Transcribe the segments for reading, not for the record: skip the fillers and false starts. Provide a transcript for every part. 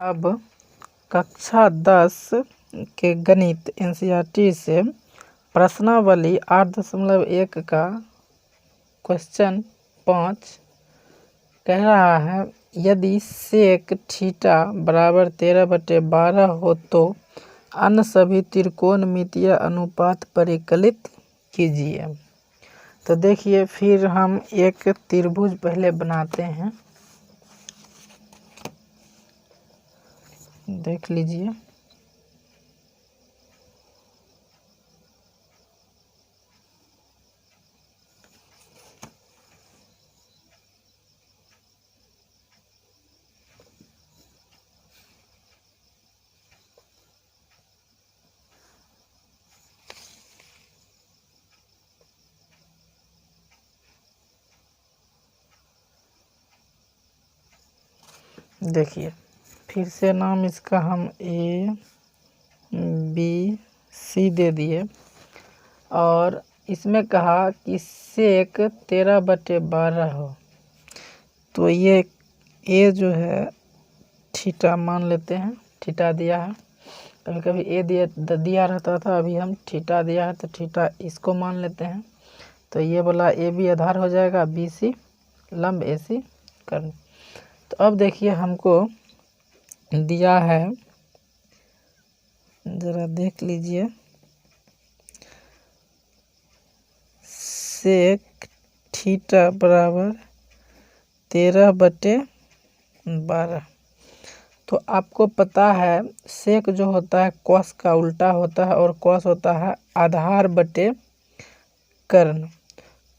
अब कक्षा 10 के गणित एनसीईआरटी से प्रश्नावली 8.1 का क्वेश्चन 5 कह रहा है, यदि सेक थीटा बराबर 13/12 हो तो अन्य सभी त्रिकोणमितीय अनुपात परिकलित कीजिए। तो देखिए, फिर हम एक त्रिभुज पहले बनाते हैं, देख लीजिए। देखिए, फिर से नाम इसका हम A B C दे दिए और इसमें कहा कि सेक 13/12 हो, तो ये A जो है थीटा मान लेते हैं, थीटा दिया है। कभी कभी A दिया रहता था, अभी हम थीटा दिया है तो थीटा इसको मान लेते हैं। तो ये बोला AB आधार हो जाएगा, BC लंब, AC कर्ण। तो अब देखिए, हमको दिया है, जरा देख लीजिए, सेक थीटा बराबर 13/12। तो आपको पता है सेक जो होता है कॉस का उल्टा होता है और कॉस होता है आधार बटे कर्ण।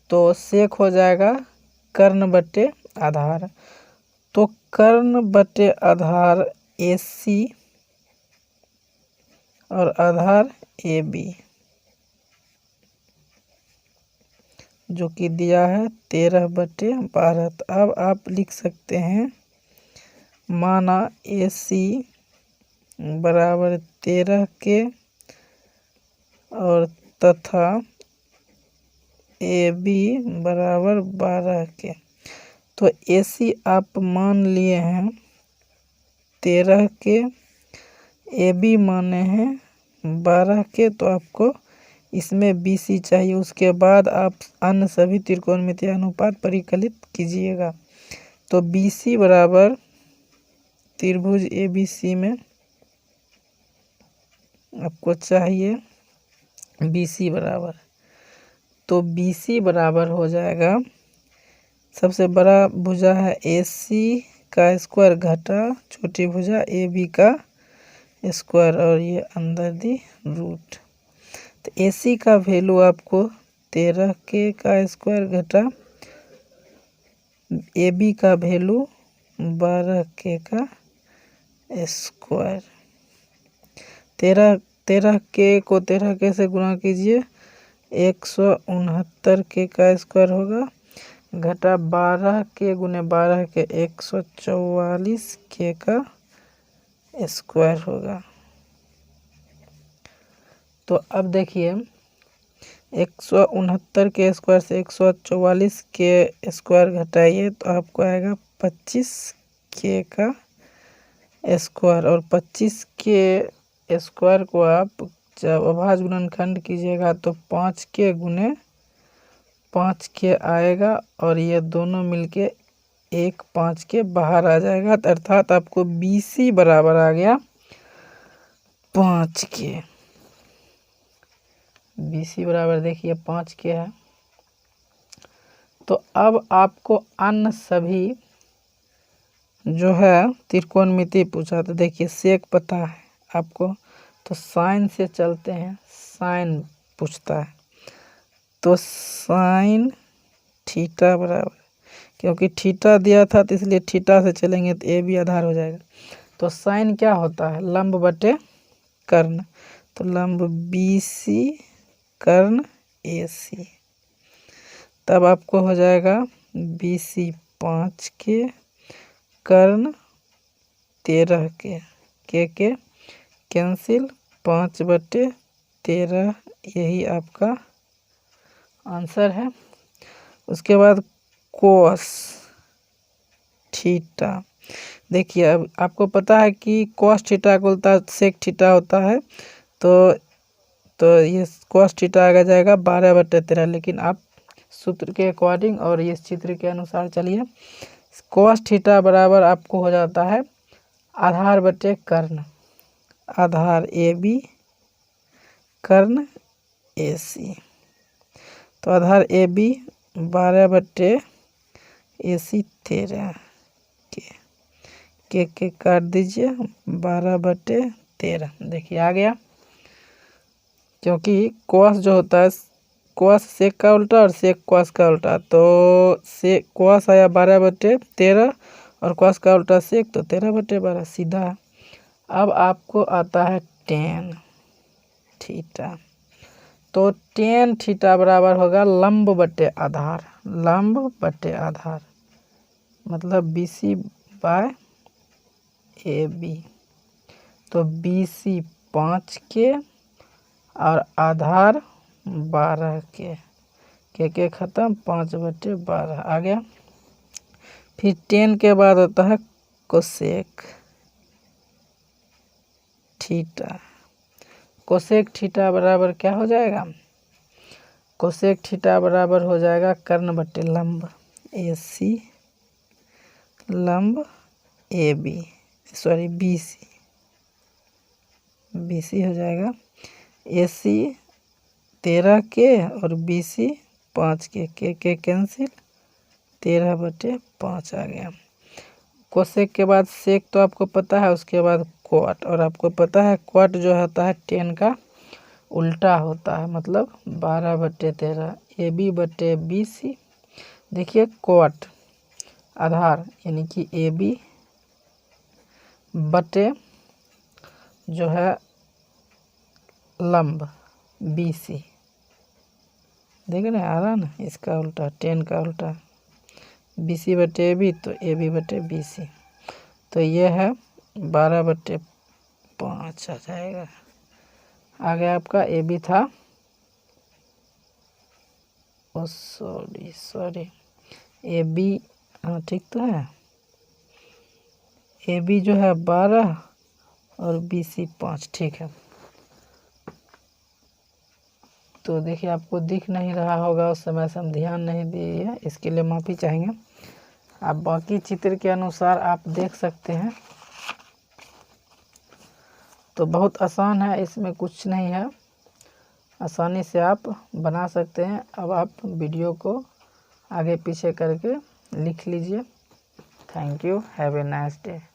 तो सेक हो जाएगा कर्ण बटे आधार। तो कर्ण बटे आधार AC और आधार AB जो कि दिया है 13/12। तो अब आप लिख सकते हैं, माना AC बराबर 13 के और तथा AB बराबर 12 के। तो AC आप मान लिए हैं 13 के, AB माने हैं 12 के, तो आपको इसमें BC चाहिए। उसके बाद आप अन्य सभी त्रिकोणमितीय अनुपात परिकलित कीजिएगा। तो BC बराबर त्रिभुज ABC में आपको चाहिए BC बराबर, तो BC बराबर हो जाएगा, सबसे बड़ा भुजा है AC का स्क्वायर घटा छोटी भुजा AB का स्क्वायर और ये अंदर दी रूट। तो AC का वैल्यू आपको 13 के का स्क्वायर घटा AB का वैल्यू 12 के का स्क्वायर। 13 के को 13 के से गुणा कीजिए, 169 के का स्क्वायर होगा, घटा 12 के गुने 12 के 144 के का स्क्वायर होगा। तो अब देखिए, 169 के स्क्वायर से 144 के स्क्वायर घटाइए तो आपको आएगा 25 के का स्क्वायर। और 25 के स्क्वायर को आप जब अभाज्य गुणनखंड कीजिएगा तो 5 के गुने 5 के आएगा और ये दोनों मिलके 5 के बाहर आ जाएगा। अर्थात आपको BC बराबर आ गया 5 के। BC बराबर देखिए 5 के है। तो अब आपको अन्य सभी जो है त्रिकोणमिति पूछा, तो देखिए सेक पता है आपको, तो साइन से चलते हैं, साइन पूछता है। तो साइन थीटा बराबर, क्योंकि थीटा दिया था तो इसलिए थीटा से चलेंगे तो AB आधार हो जाएगा। तो साइन क्या होता है, लंब बटे कर्ण। तो लंब BC कर्ण AC, तब आपको हो जाएगा BC 5 के कर्ण 13 के कैंसिल 5/13, यही आपका आंसर है। उसके बाद कोस थीटा देखिए अब आपको पता है कि कॉस थीटा को बोलता है सेक थीटा होता है, तो ये कॉस थीटा आगे जाएगा 12/13, लेकिन आप सूत्र के अकॉर्डिंग और इस चित्र के अनुसार चलिए। कॉस थीटा बराबर आपको हो जाता है आधार बटे कर्ण, आधार ए बी कर्ण ए सी। तो आधार ए बी 12/13 के काट दीजिए 12/13। देखिए आ गया, क्योंकि कॉस जो होता है कॉस सेक का उल्टा और सेक कॉस का उल्टा, तो सेक कॉस आया 12/13 और कॉस का उल्टा सेक तो 13/12 सीधा। अब आपको आता है टेन थीटा, तो टेन थीटा बराबर होगा लंब बटे आधार, लंब बटे आधार मतलब BC बाय AB। तो BC 5 के और आधार 12 के ख़त्म 5/12 आ गया। फिर 10 के बाद होता है कोसेक थीटा। कोसेक थीटा बराबर क्या हो जाएगा? कोसेक थीटा बराबर हो जाएगा कर्ण बटे लंब AC लंब AB, सॉरी BC हो जाएगा AC 13 के और BC 5 के कैंसिल 13/5 आ गया। कोसेक के बाद सेक तो आपको पता है, उसके बाद क्वाट, और आपको पता है क्वाट जो होता है 10 का उल्टा होता है, मतलब 12/13 AB/BC। देखिए क्वाट आधार यानी कि AB बटे जो है लंब BC, देख रहे हैं आ रहा ना, इसका उल्टा 10 का उल्टा BC/AB तो AB/BC, तो ये है 12/5 आ जाएगा। आगे आपका AB था, ओ सॉरी AB, हाँ ठीक तो है, AB जो है 12 और BC 5, ठीक है। तो देखिए आपको दिख नहीं रहा होगा, उस समय से हम ध्यान नहीं दिए, इसके लिए माफ़ी चाहेंगे। आप बाकी चित्र के अनुसार आप देख सकते हैं, तो बहुत आसान है, इसमें कुछ नहीं है, आसानी से आप बना सकते हैं। अब आप वीडियो को आगे पीछे करके लिख लीजिए। Thank you, have a nice day.